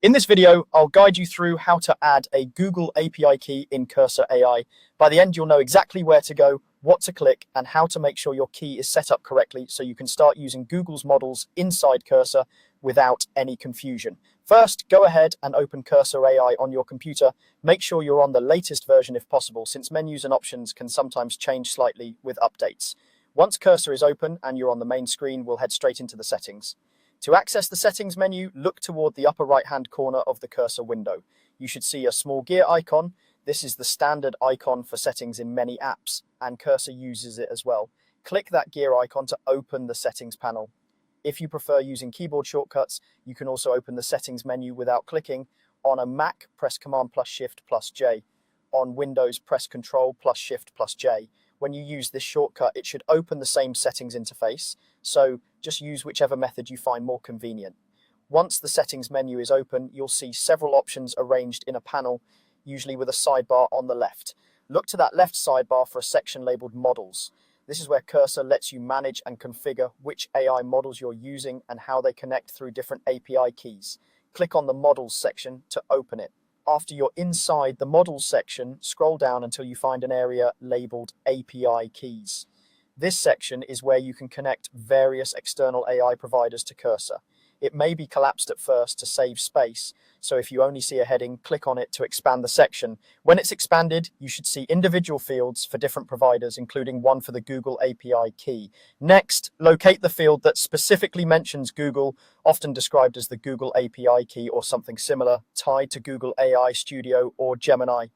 In this video, I'll guide you through how to add a Google API key in Cursor AI. By the end, you'll know exactly where to go, what to click, and how to make sure your key is set up correctly so you can start using Google's models inside Cursor without any confusion. First, go ahead and open Cursor AI on your computer. Make sure you're on the latest version if possible, since menus and options can sometimes change slightly with updates. Once Cursor is open and you're on the main screen, we'll head straight into the settings. To access the settings menu, look toward the upper right-hand corner of the Cursor window. You should see a small gear icon. This is the standard icon for settings in many apps, and Cursor uses it as well. Click that gear icon to open the settings panel. If you prefer using keyboard shortcuts, you can also open the settings menu without clicking. On a Mac, press Command plus Shift plus J. On Windows, press Control plus Shift plus J. When you use this shortcut, it should open the same settings interface, so just use whichever method you find more convenient. Once the settings menu is open, you'll see several options arranged in a panel, usually with a sidebar on the left. Look to that left sidebar for a section labeled Models. This is where Cursor lets you manage and configure which AI models you're using and how they connect through different API keys. Click on the Models section to open it. After you're inside the Models section, scroll down until you find an area labeled API Keys. This section is where you can connect various external AI providers to Cursor. It may be collapsed at first to save space, so if you only see a heading, click on it to expand the section. When it's expanded, you should see individual fields for different providers, including one for the Google API key. Next, locate the field that specifically mentions Google, often described as the Google API key or something similar, tied to Google AI Studio or Gemini.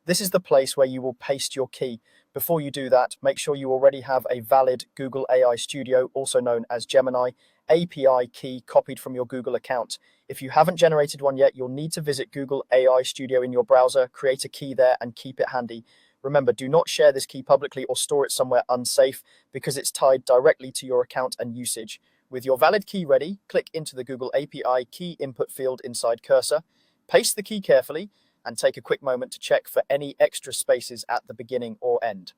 This is the place where you will paste your key. Before you do that, make sure you already have a valid Google AI Studio, also known as Gemini, API key copied from your Google account. If you haven't generated one yet, you'll need to visit Google AI Studio in your browser, create a key there, and keep it handy. Remember, do not share this key publicly or store it somewhere unsafe because it's tied directly to your account and usage. With your valid key ready, click into the Google API key input field inside Cursor, paste the key carefully, and take a quick moment to check for any extra spaces at the beginning or end.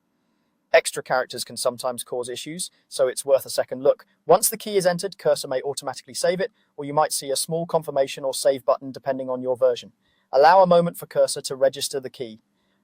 Extra characters can sometimes cause issues, so it's worth a second look. Once the key is entered, Cursor may automatically save it, or you might see a small confirmation or save button depending on your version. Allow a moment for Cursor to register the key.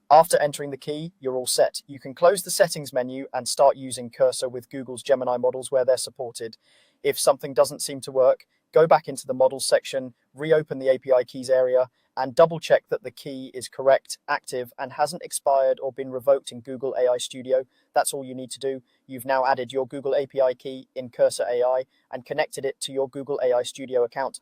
After entering the key, you're all set. You can close the settings menu and start using Cursor with Google's Gemini models where they're supported. If something doesn't seem to work, go back into the models section, reopen the API keys area, and double check that the key is correct, active, and hasn't expired or been revoked in Google AI Studio. That's all you need to do. You've now added your Google API key in Cursor AI and connected it to your Google AI Studio account.